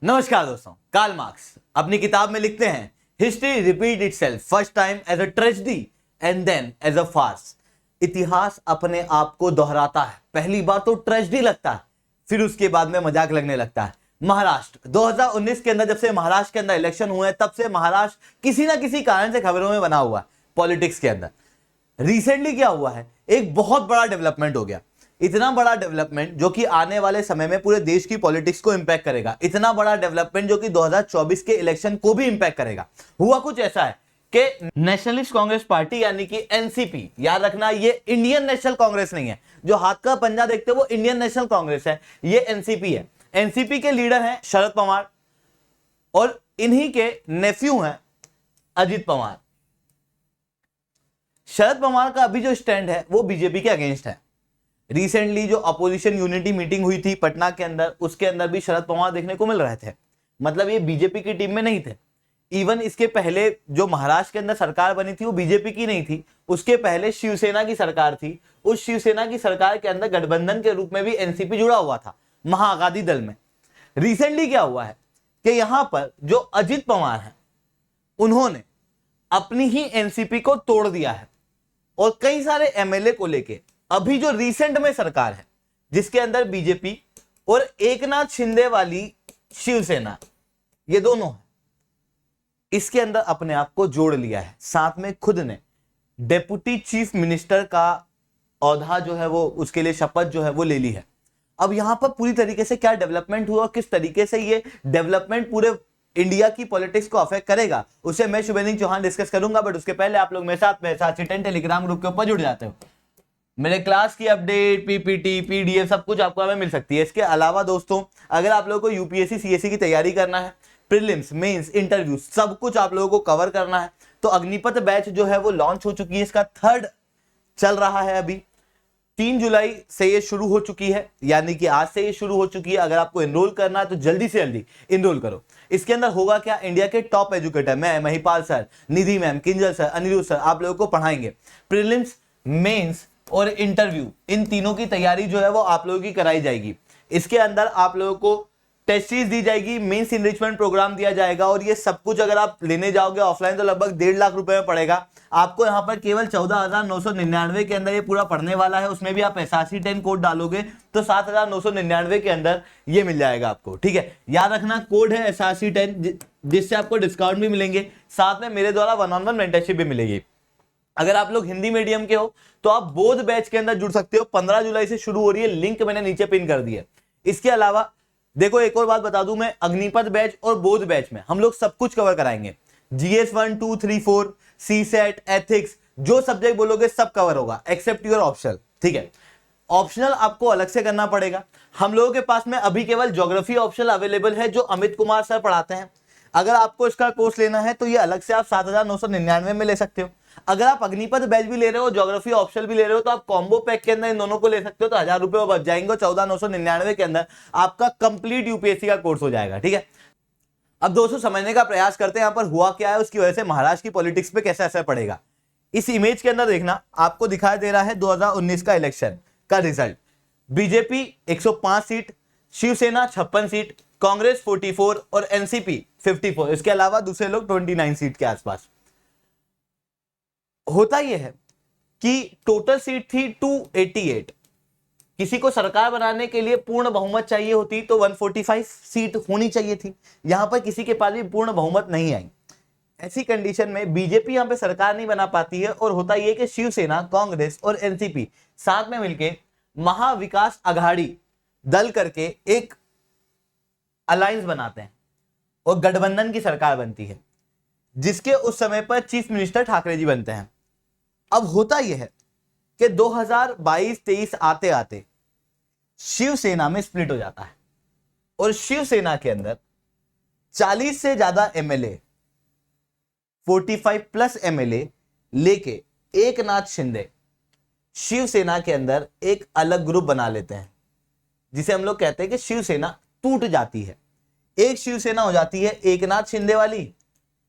नमस्कार दोस्तों, Karl Marx अपनी किताब में लिखते हैं, history repeat itself first time as a tragedy and then as a farce. इतिहास अपने आप को दोहराता है। पहली बार तो ट्रेजेडी लगता है, फिर उसके बाद में मजाक लगने लगता है। महाराष्ट्र 2019 के अंदर, जब से महाराष्ट्र के अंदर इलेक्शन हुए हैं, तब से महाराष्ट्र किसी ना किसी कारण से खबरों में बना हुआ है पॉलिटिक्स के अंदर। रिसेंटली क्या हुआ है, एक बहुत बड़ा डेवलपमेंट हो गया। इतना बड़ा डेवलपमेंट जो कि आने वाले समय में पूरे देश की पॉलिटिक्स को इंपैक्ट करेगा। इतना बड़ा डेवलपमेंट जो कि 2024 के इलेक्शन को भी इंपैक्ट करेगा। हुआ कुछ ऐसा है कि नेशनलिस्ट कांग्रेस पार्टी यानी कि एनसीपी, याद रखना ये इंडियन नेशनल कांग्रेस नहीं है। जो हाथ का पंजा देखते हो वो इंडियन नेशनल कांग्रेस है, ये एनसीपी है। एनसीपी के लीडर हैं शरद पवार और इन्हीं के नेफ्यू हैं अजित पवार। शरद पवार का अभी जो स्टैंड है वो बीजेपी के अगेंस्ट है। रिसेंटली जो अपोजिशन यूनिटी मीटिंग हुई थी पटना के अंदर, उसके अंदर भी शरद पवार देखने को मिल रहे थे। मतलब ये बीजेपी की टीम में नहीं थे। इवन इसके पहले जो महाराष्ट्र के अंदर सरकार बनी थी वो बीजेपी की नहीं थी, उसके पहले शिवसेना की सरकार थी। उस शिवसेना की सरकार के अंदर गठबंधन के रूप में भी एनसीपी जुड़ा हुआ था, महाआघादी दल में। रिसेंटली क्या हुआ है कि यहां पर जो अजित पवार हैं उन्होंने अपनी ही एनसीपी को तोड़ दिया है और कई सारे एमएलए को लेके अभी जो रिसेंट में सरकार है जिसके अंदर बीजेपी और एकनाथ शिंदे वाली शिवसेना, ये दोनों है, इसके अंदर अपने आप को जोड़ लिया है। साथ में खुद ने डेप्यूटी चीफ मिनिस्टर का औहदा जो है वो, उसके लिए शपथ जो है वो ले ली है। अब यहां पर पूरी तरीके से क्या डेवलपमेंट हुआ और किस तरीके से ये डेवलपमेंट पूरे इंडिया की पॉलिटिक्स को अफेक्ट करेगा, उसे मैं शुभेंदु चौहान डिस्कस करूंगा। बट उसके पहले आप लोग मेरे साथ में साथी 10 टेलीग्राम ग्रुप के ऊपर जुड़ जाते हो। मेरे क्लास की अपडेट, पीपीटी, पीडीएफ सब कुछ आपको हमें मिल सकती है। इसके अलावा दोस्तों, अगर आप लोगों को यूपीएससी सीएससी की तैयारी करना है, प्रीलिम्स, मेंस, इंटरव्यू सब कुछ आप लोगों को कवर करना है, तो अग्निपथ बैच जो है वो लॉन्च हो चुकी है। इसका 3rd चल रहा है अभी। 3 जुलाई से ये शुरू हो चुकी है, यानी कि आज से ये शुरू हो चुकी है। अगर आपको एनरोल करना है तो जल्दी से जल्दी एनरोल करो। इसके अंदर होगा क्या, इंडिया के टॉप एजुकेटर मैं, Mahipal sir, Nidhi ma'am, Kinjal sir, Anirudh sir आप लोगों को पढ़ाएंगे। प्रीलिम्स, मेंस और इंटरव्यू, इन तीनों की तैयारी जो है वो आप लोगों की कराई जाएगी। इसके अंदर आप लोगों को टेस्ट सीरीज दी जाएगी, मेंस इनरिचमेंट प्रोग्राम दिया जाएगा और ये सब कुछ अगर आप लेने जाओगे ऑफलाइन तो लगभग 1.5 लाख रुपए में पड़ेगा आपको। यहाँ पर केवल 14,999 के अंदर ये पूरा पढ़ने वाला है। उसमें भी आप SRC10 कोड डालोगे तो 7,999 के अंदर ये मिल जाएगा आपको। ठीक है, याद रखना कोड है SRC10, जिससे आपको डिस्काउंट भी मिलेंगे, साथ में मेरे द्वारा 1-on-1 मेंटरशिप भी मिलेगी। अगर आप लोग हिंदी मीडियम के हो तो आप बोध बैच के अंदर जुड़ सकते हो। 15 जुलाई से शुरू हो रही है, लिंक मैंने नीचे पिन कर दी है। इसके अलावा देखो एक और बात बता दूं मैं, अग्निपथ बैच और बोध बैच में हम लोग सब कुछ कवर कराएंगे। GS 1, 2, 3, 4, CSET, एथिक्स, जो सब्जेक्ट बोलोगे सब कवर होगा एक्सेप्ट योर ऑप्शनल। ठीक है, ऑप्शनल आपको अलग से करना पड़ेगा। हम लोगों के पास में अभी केवल ज्योग्राफी ऑप्शनल अवेलेबल है जो अमित कुमार सर पढ़ाते हैं। अगर आपको इसका कोर्स लेना है तो ये अलग से आप 7,999 में ले सकते हो। अगर आप अग्निपथ बैच भी ले रहे हो, ज्योग्राफी ऑप्शनल भी ले रहे हो, तो आप कॉम्बो पैक के अंदर इन दोनों को ले सकते हो, तो 1000 रुपए बच जाएंगे। 14,999 के अंदर आपका कंप्लीट यूपीएससी का कोर्स हो जाएगा। ठीक है, अब दोस्तों समझने का प्रयास करते हैं यहां पर हुआ क्या है, उसकी वजह से महाराष्ट्र की पॉलिटिक्स पे कैसा असर पड़ेगा। इस इमेज के अंदर देखना, आपको दिखाई दे रहा है 2019 का इलेक्शन का result. BJP 105 seat, Shiv Sena 56 seat, Congress 44 और एनसीपी 54। इसके अलावा दूसरे लोग 29 सीट के आसपास। होता यह है कि टोटल सीट थी 288। किसी को सरकार बनाने के लिए पूर्ण बहुमत चाहिए होती तो 145 सीट होनी चाहिए थी। यहां पर किसी के पास भी पूर्ण बहुमत नहीं आई। ऐसी कंडीशन में बीजेपी यहां पे सरकार नहीं बना पाती है और होता यह कि शिवसेना, कांग्रेस और एनसीपी साथ में मिलकर महाविकास आघाड़ी दल करके एक अलायंस बनाते हैं और गठबंधन की सरकार बनती है, जिसके उस समय पर चीफ मिनिस्टर ठाकरे जी बनते हैं। अब होता यह है कि 2022-23 आते आते शिवसेना में स्प्लिट हो जाता है और शिवसेना के अंदर 40 से ज्यादा एमएलए, 45+ एमएलए लेके एकनाथ शिंदे शिवसेना के अंदर एक अलग ग्रुप बना लेते हैं, जिसे हम लोग कहते हैं कि शिवसेना टूट जाती है। एक शिवसेना हो जाती है एकनाथ शिंदे वाली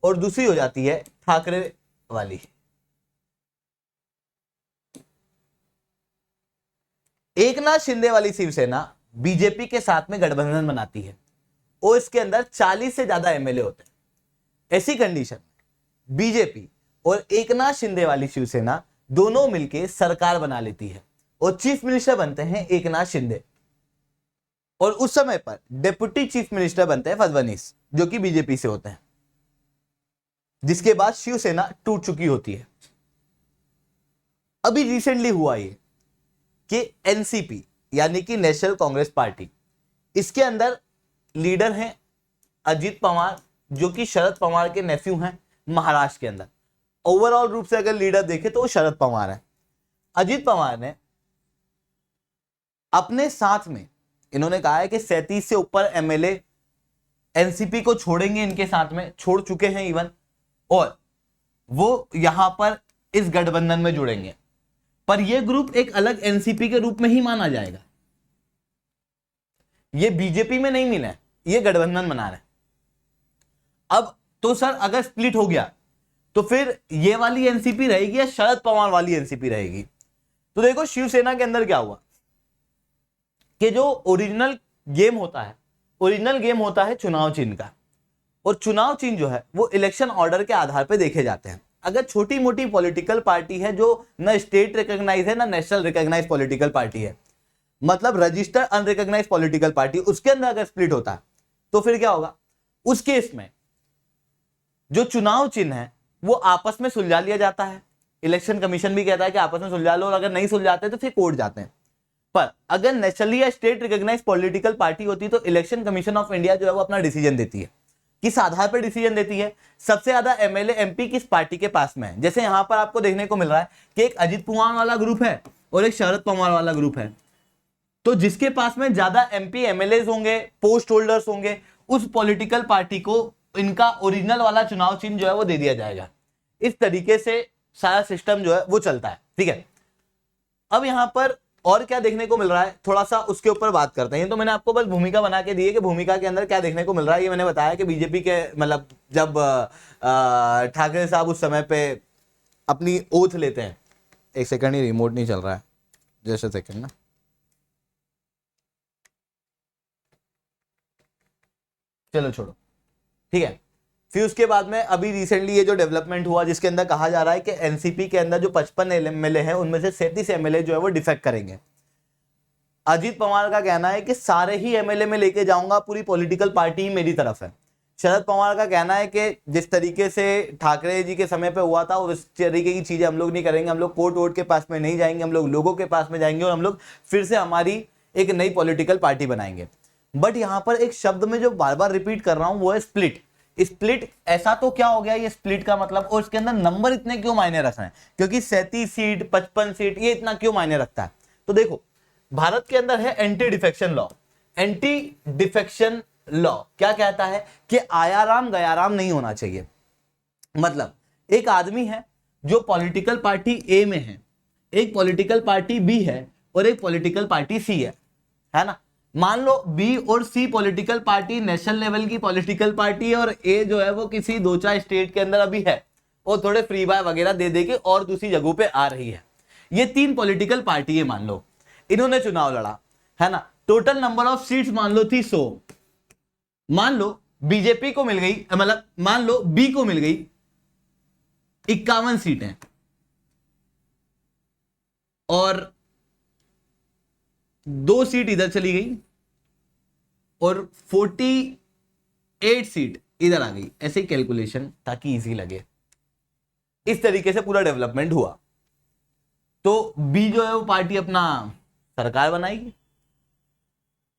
और दूसरी हो जाती है ठाकरे वाली। एकनाथ शिंदे वाली शिवसेना बीजेपी के साथ में गठबंधन बनाती है और इसके अंदर 40 से ज्यादा एमएलए होते हैं। ऐसी कंडीशन में बीजेपी और एकनाथ शिंदे वाली शिवसेना दोनों मिलकर सरकार बना लेती है और चीफ मिनिस्टर बनते हैं एकनाथ शिंदे, और उस समय पर डिप्टी चीफ मिनिस्टर बनते हैं फडणवीस जो कि बीजेपी से होते हैं, जिसके बाद शिवसेना टूट चुकी होती है। अभी रिसेंटली हुआ ये कि एनसीपी यानी कि नेशनल कांग्रेस पार्टी, इसके अंदर लीडर हैं अजीत पवार जो कि शरद पवार के नेफ्यू हैं महाराष्ट्र के अंदर। ओवरऑल रूप से अगर लीडर देखें तो वो शरद पवार है। अजीत पवार ने अपने साथ में इन्होंने कहा है कि 37 से ऊपर एमएलए एनसीपी को छोड़ेंगे, इनके साथ में छोड़ चुके हैं इवन, और वो यहां पर इस गठबंधन में जुड़ेंगे। पर यह ग्रुप एक अलग एनसीपी के रूप में ही माना जाएगा, ये बीजेपी में नहीं मिला है, ये गठबंधन बना रहे हैं। अब तो सर अगर स्प्लिट हो गया तो फिर ये वाली एनसीपी रहेगी या शरद पवार वाली एनसीपी रहेगी? तो देखो शिवसेना के अंदर क्या हुआ कि जो ओरिजिनल गेम होता है चुनाव चिन्ह का, और चुनाव चिन्ह जो है वो इलेक्शन ऑर्डर के आधार पर देखे जाते हैं। अगर छोटी मोटी पॉलिटिकल पार्टी है जो न स्टेट रिकॉग्नाइज है ना नेशनल रिकॉग्नाइज पॉलिटिकल पार्टी है, मतलब रजिस्टर्ड अनरिकॉग्नाइज पॉलिटिकल पार्टी, उसके अंदर अगर स्प्लिट होता है तो फिर क्या होगा? उस केस में जो चुनाव चिन्ह है वो आपस में सुलझा लिया जाता है। इलेक्शन कमीशन भी कहता है कि आपस में सुलझा लो, और अगर नहीं सुलझाते तो फिर कोर्ट जाते हैं। पर अगर नेशनली या स्टेट रिकॉग्नाइज पॉलिटिकल पार्टी होती तो इलेक्शन कमीशन ऑफ इंडिया जो है वो अपना डिसीजन देती है। किस आधार पर डिसीजन देती है? सबसे ज्यादा एमएलए एमपी किस पार्टी के पास में है। जैसे यहां पर आपको देखने को मिल रहा है कि एक अजीत पवार वाला ग्रुप है और एक शरद पवार वाला ग्रुप है, तो जिसके पास में ज्यादा एमपी एमएलए होंगे, पोस्ट होल्डर्स होंगे, उस पॉलिटिकल पार्टी को इनका ओरिजिनल वाला चुनाव चिन्ह जो है वो दे दिया जाएगा। इस तरीके से सारा सिस्टम जो है वो चलता है, ठीक है। अब यहां पर और क्या देखने को मिल रहा है, थोड़ा सा उसके ऊपर बात करते हैं। तो मैंने आपको बस भूमिका बना के दी है कि भूमिका के अंदर क्या देखने को मिल रहा है। ये मैंने बताया कि बीजेपी के मतलब जब ठाकरे साहब उस समय पे अपनी ओथ लेते हैं, एक सेकंड, ही रिमोट नहीं चल रहा है, जैसे सेकंड ना, चलो छोड़ो, ठीक है। फिर उसके बाद में अभी रिसेंटली ये जो डेवलपमेंट हुआ जिसके अंदर कहा जा रहा है कि एनसीपी के अंदर जो 55 एमएलए हैं उनमें से 37 एमएलए जो है वो डिफेक्ट करेंगे। अजीत पवार का कहना है कि सारे ही एमएलए में लेके जाऊंगा, पूरी पॉलिटिकल पार्टी ही मेरी तरफ है। शरद पवार का कहना है कि जिस तरीके से ठाकरे जी के समय पे हुआ था उस तरीके की चीजें हम लोग नहीं करेंगे, हम लोग कोर्ट वोट के पास में नहीं जाएंगे, हम लोग लोगों के पास में जाएंगे और हम लोग फिर से हमारी एक नई पॉलिटिकल पार्टी बनाएंगे। बट यहाँ पर एक शब्द में जो बार बार रिपीट कर रहा हूं वो है स्प्लिट। स्प्लिट ऐसा तो क्या हो गया ये स्प्लिट का मतलब, और इसके अंदर नंबर इतने क्यों मायने रख रहे हैं? क्योंकि 37 सीट 55 सीट ये इतना क्यों मायने रखता है? तो देखो भारत के अंदर है anti defection law. Anti defection law क्या कहता है कि आयाराम गयाराम नहीं होना चाहिए। मतलब एक आदमी है जो पॉलिटिकल पार्टी ए में है, एक पॉलिटिकल पार्टी बी है और एक पॉलिटिकल पार्टी सी है ना। मान लो बी और सी पॉलिटिकल पार्टी नेशनल लेवल की पॉलिटिकल पार्टी है और ए जो है वो किसी 2-4 स्टेट के अंदर अभी है और थोड़े फ्री बाय वगैरह दे दे के और दूसरी जगहों पे आ रही है। ये 3 पॉलिटिकल पार्टी है, मान लो इन्होंने चुनाव लड़ा है ना। टोटल नंबर ऑफ सीट्स मान लो थी 100। मान लो बीजेपी को मिल गई, मतलब मान लो बी को मिल गई 51 सीटें और 2 सीट इधर चली गई और 48 सीट इधर आ गई। ऐसे ही कैलकुलेशन ताकि इजी लगे, इस तरीके से पूरा डेवलपमेंट हुआ। तो बी जो है वो पार्टी अपना सरकार बनाएगी।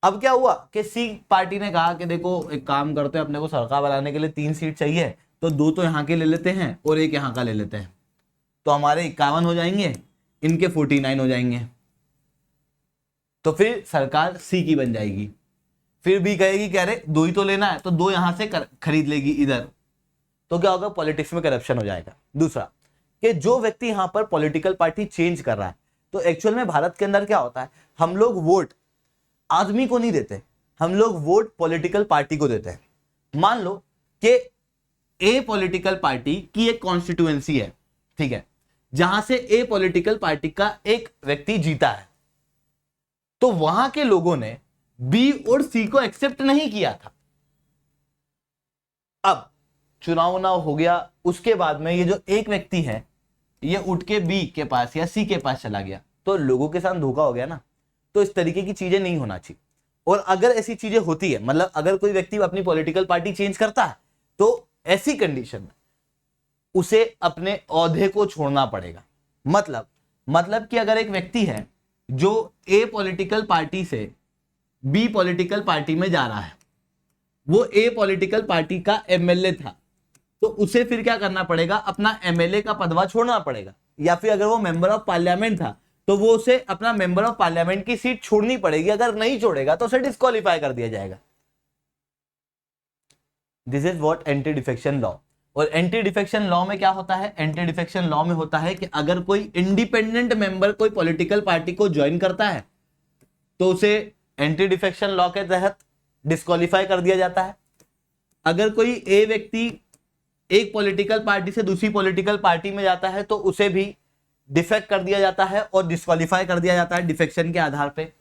अब क्या हुआ कि सी पार्टी ने कहा कि देखो एक काम करते हैं, अपने को सरकार बनाने के लिए 3 सीट चाहिए, तो 2 तो यहां के ले लेते हैं और 1 यहां का ले लेते हैं, तो हमारे 51 हो जाएंगे, इनके 49 हो जाएंगे, तो फिर सरकार सी की बन जाएगी। फिर भी कहेगी कह रहे 2 ही तो लेना है, तो 2 यहां से खरीद लेगी इधर, तो क्या होगा, पॉलिटिक्स में करप्शन हो जाएगा। दूसरा कि जो व्यक्ति यहां पर पॉलिटिकल पार्टी चेंज कर रहा है, तो एक्चुअल में भारत के अंदर क्या होता है, हम लोग वोट आदमी को नहीं देते, हम लोग वोट पॉलिटिकल पार्टी को देते हैं। मान लो कि ए पॉलिटिकल पार्टी की एक कॉन्स्टिट्यूएंसी है, ठीक है, जहां से ए पॉलिटिकल पार्टी का एक व्यक्ति जीता है, तो वहां के लोगों ने बी और सी को एक्सेप्ट नहीं किया था। अब चुनाव हो गया, उसके बाद में ये जो एक व्यक्ति है ये उठ के बी के पास या सी के पास चला गया, तो लोगों के साथ धोखा हो गया ना। तो इस तरीके की चीजें नहीं होना चाहिए। और अगर ऐसी चीजें होती है, मतलब अगर कोई व्यक्ति अपनी पॉलिटिकल पार्टी चेंज करता है, तो ऐसी कंडीशन में उसे अपने ओहदे को छोड़ना पड़ेगा। मतलब कि अगर एक व्यक्ति है जो ए पॉलिटिकल पार्टी से बी पॉलिटिकल पार्टी में जा रहा है, वो ए पॉलिटिकल पार्टी का एमएलए था, तो उसे फिर क्या करना पड़ेगा, अपना एमएलए का पदवा छोड़ना पड़ेगा। या फिर अगर वो मेंबर ऑफ पार्लियामेंट था तो वो उसे अपना मेंबर ऑफ पार्लियामेंट की सीट छोड़नी पड़ेगी। अगर नहीं छोड़ेगा तो उसे डिस्क्वालीफाई कर दिया जाएगा। This is what anti defection law. और एंटी डिफेक्शन लॉ में क्या होता है, एंटी डिफेक्शन लॉ में होता है कि अगर कोई इंडिपेंडेंट मेंबर कोई पॉलिटिकल पार्टी को ज्वाइन करता है तो उसे एंटी डिफेक्शन लॉ के तहत डिस्क्वालीफाई कर दिया जाता है। अगर कोई ए व्यक्ति एक पॉलिटिकल पार्टी से दूसरी पॉलिटिकल पार्टी में जाता है तो उसे भी डिफेक्ट कर दिया जाता है और डिस्क्वालीफाई कर दिया जाता है डिफेक्शन के आधार पे।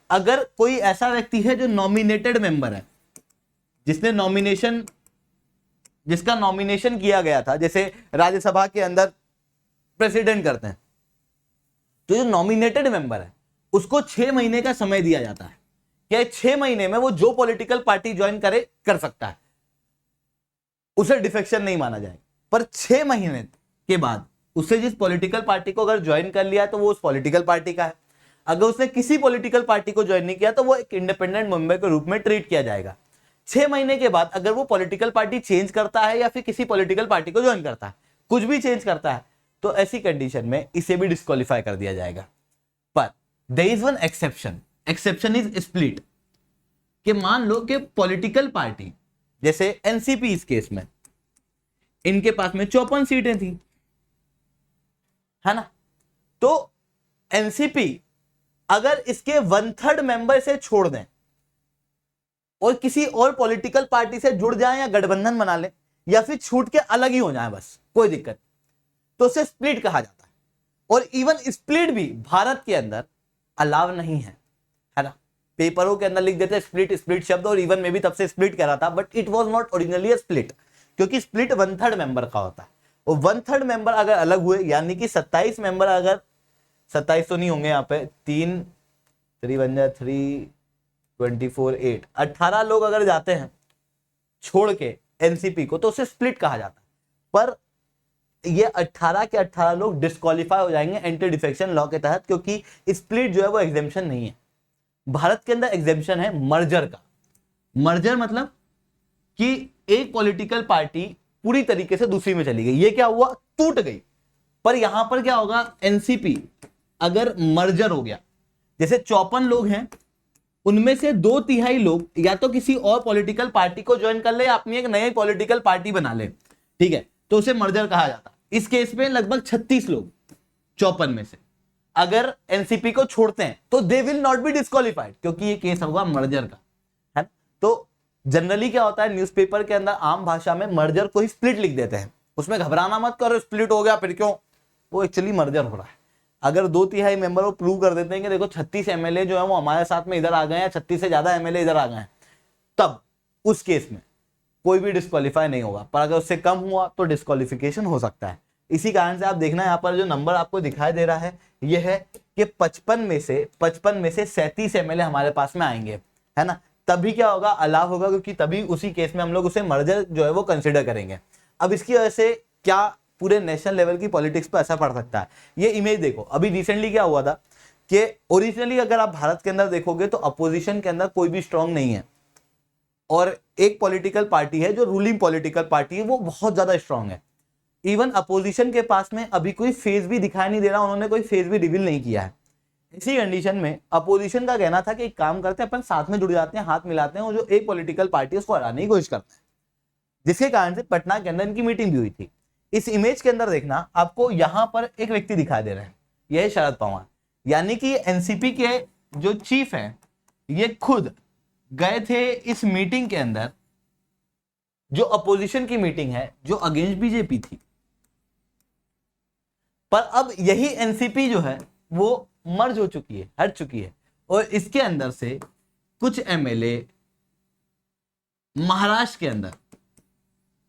अगर कोई ऐसा व्यक्ति है जो नॉमिनेटेड मेंबर है, जिसका नॉमिनेशन किया गया था, जैसे राज्यसभा के अंदर प्रेसिडेंट करते हैं, तो जो नॉमिनेटेड मेंबर है उसको 6 महीने का समय दिया जाता है कि 6 महीने में वो जो पॉलिटिकल पार्टी ज्वाइन करे कर सकता है, उसे डिफेक्शन नहीं माना जाएगा। पर 6 महीने के बाद उससे जिस पॉलिटिकल पार्टी को अगर ज्वाइन कर लिया तो वो उस पॉलिटिकल पार्टी का है। अगर उसने किसी पॉलिटिकल पार्टी को ज्वाइन नहीं किया तो वो एक इंडिपेंडेंट मेंबर के रूप में ट्रीट किया जाएगा। 6 महीने के बाद अगर वो पॉलिटिकल पार्टी चेंज करता है या फिर किसी पॉलिटिकल पार्टी को ज्वाइन करता है, कुछ भी चेंज करता है, तो ऐसी कंडीशन में इसे भी डिस्क्वालीफाई कर दिया जाएगा। पर there is one exception is split. कि मान लो कि पॉलिटिकल पार्टी जैसे एनसीपी, इस केस में इनके पास में 54 सीटें थी, है ना। तो एनसीपी अगर इसके 1/3 मेंबर से छोड़ दें और किसी और पॉलिटिकल पार्टी से जुड़ जाएं या गठबंधन बना लें या फिर छूट के अलग ही हो जाएं, बस कोई दिक्कत, तो उसे स्प्लिट कहा जाता है। और इवन स्प्लिट भी भारत के अंदर अलाव नहीं है ना। पेपरों के अंदर लिख देते हैं स्प्लिट शब्द, और इवन में भी तब से स्प्लिट कह रहा था, but it was not originally a split, क्योंकि स्प्लिट 1/3 मेंबर का होता है। और 1/3 मेंबर अगर अलग हुए, यानी कि 27 मेंबर, अगर 27 तो नहीं होंगे यहाँ पे, 3 बन जाए 3 24 8 18 लोग अगर जाते हैं छोड़ के एनसीपी को, तो उसे स्प्लिट कहा जाता है। पर ये 18 के 18 लोग डिस्क्वालीफाई हो जाएंगे एंटी डिफेक्शन लॉ के तहत, क्योंकि स्प्लिट जो है वो एग्जेम्पशन नहीं है। भारत के अंदर एग्जेम्पशन है मर्जर का। मर्जर मतलब कि एक पॉलिटिकल पार्टी पूरी तरीके से दूसरी में चली गई, ये क्या हुआ, टूट गई। पर यहां पर क्या होगा, एनसीपी अगर मर्जर हो गया, जैसे 54 लोग हैं, उनमें से 2/3 लोग या तो किसी और पॉलिटिकल पार्टी को ज्वाइन कर ले या अपनी एक नई पॉलिटिकल पार्टी बना ले, ठीक है, तो उसे मर्जर कहा जाता। इस केस में लगभग 36 लोग 54 में से अगर एनसीपी को छोड़ते हैं तो they will not be disqualified, क्योंकि ये केस होगा मर्जर का, है। तो जनरली क्या होता है, न्यूज़पेपर के अंदर आम भाषा में मर्जर को ही स्प्लिट लिख देते हैं। उसमें घबराना मत करो, स्प्लिट हो गया फिर क्यों, वो एक्चुअली मर्जर हो रहा है। अगर 2/3 मेंबर वो प्रूव कर देते हैं कि देखो 36 एमएलए जो है वो हमारे साथ में इधर आ गए हैं, 36 से ज्यादा एमएलए इधर आ गए हैं, तब उस केस में कोई भी डिस्क्वालीफाई नहीं होगा। पर अगर उससे कम हुआ तो डिस्क्वालिफिकेशन हो सकता है। इसी कारण से आप देखना यहाँ पर जो नंबर आपको दिखाई दे रहा है ये है कि 55 में से 37 एमएलए हमारे पास में आएंगे, है ना। तभी क्या होगा, अलाव होगा, क्योंकि तभी उसी केस में हम लोग उसे मर्जर जो है वो कंसिडर करेंगे। अब इसकी वजह से क्या पूरे नेशनल लेवल की पॉलिटिक्स पर असर पड़ सकता है, ये इमेज देखो। अभी रिसेंटली क्या हुआ था कि ओरिजिनली अगर आप भारत के अंदर देखोगे तो अपोजिशन के अंदर कोई भी स्ट्रांग नहीं है, और एक पॉलिटिकल पार्टी है जो रूलिंग पॉलिटिकल पार्टी है, वो बहुत ज्यादा स्ट्रांग है। इवन अपोजिशन के पास में अभी कोई फेस भी दिखाई नहीं दे रहा, उन्होंने कोई फेस भी रिवील नहीं किया है। इसी कंडीशन में अपोजिशन का कहना था कि एक काम करते हैं, अपन साथ में जुड़ जाते हैं, हाथ मिलाते हैं, और जो एक पॉलिटिकल पार्टी है उसको हराने की कोशिश करते हैं, जिसके कारण से पटना के अंदर इनकी मीटिंग भी हुई थी। इस इमेज के अंदर देखना आपको यहां पर एक व्यक्ति दिखाई दे रहे हैं, यह है शरद पवार, यानी कि एनसीपी के जो चीफ हैं ये खुद गए थे इस मीटिंग के अंदर, जो अपोजिशन की मीटिंग है जो अगेंस्ट बीजेपी थी। पर अब यही एनसीपी जो है वो मर्ज हो चुकी है, हट चुकी है, और इसके अंदर से कुछ एमएलए महाराष्ट्र के अंदर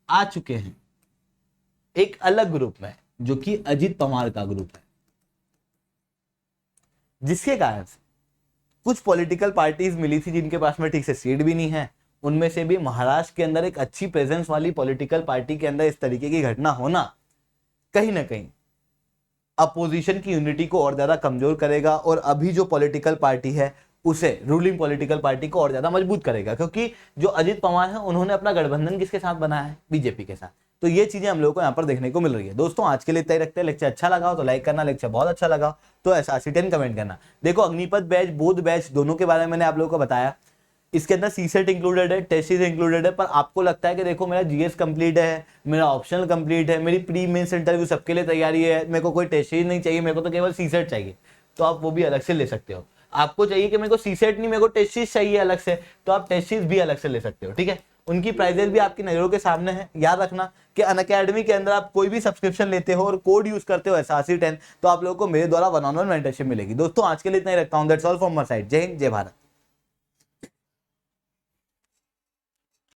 आ चुके हैं एक अलग ग्रुप में, जो कि अजीत पवार का ग्रुप है, जिसके कारण से कुछ पॉलिटिकल पार्टीज मिली थी जिनके पास में ठीक से सीट भी नहीं है। उनमें से भी महाराष्ट्र के अंदर एक अच्छी प्रेजेंस वाली पॉलिटिकल पार्टी के अंदर इस तरीके की घटना होना कहीं ना कहीं अपोजिशन की यूनिटी को और ज्यादा कमजोर करेगा, और अभी जो पॉलिटिकल पार्टी है उसे, रूलिंग पॉलिटिकल पार्टी को और ज्यादा मजबूत करेगा, क्योंकि जो अजित पवार है उन्होंने अपना गठबंधन किसके साथ बनाया है? बीजेपी के साथ। तो ये चीजें हम लोगों को यहाँ पर देखने को मिल रही है। दोस्तों आज के लिए इतना ही रखते हैं। लेक्चर अच्छा लगा हो तो लाइक करना, लेक्चर बहुत अच्छा लगा हो तो SRC10 कमेंट करना। देखो अग्निपथ बैच, बोध बैच दोनों के बारे में मैंने आप लोगों को बताया। इसके अंदर सीसेट इंक्लूडेड है, टेस्ट सीरीज इंक्लूडेड है, पर आपको लगता है कि देखो मेरा जीएस कंप्लीट है, मेरा ऑप्शनल कंप्लीट है, मेरी प्री मेंस इंटरव्यू सबके लिए तैयारी है, मेरे को कोई टेस्ट सीरीज नहीं चाहिए, मेरे को तो केवल सीसेट चाहिए, तो आप वो भी अलग से ले सकते हो। आपको चाहिए कि मेरे को सीसेट नहीं, मेरे को टेस्ट सीरीज चाहिए अलग से, तो आप टेस्ट सीरीज भी अलग से ले सकते हो। ठीक है, उनकी प्राइजेस भी आपकी नजरों के सामने है। याद रखना कि अनअकैडमी के अंदर आप कोई भी सब्सक्रिप्शन लेते हो और कोड यूज करते हो SRC10, तो आप लोगों को मेरे द्वारा 1-on-1 मेंटरशिप मिलेगी। दोस्तों आज के लिए इतना ही रखता हूं। That's all from my side. जय हिंद, जय भारत।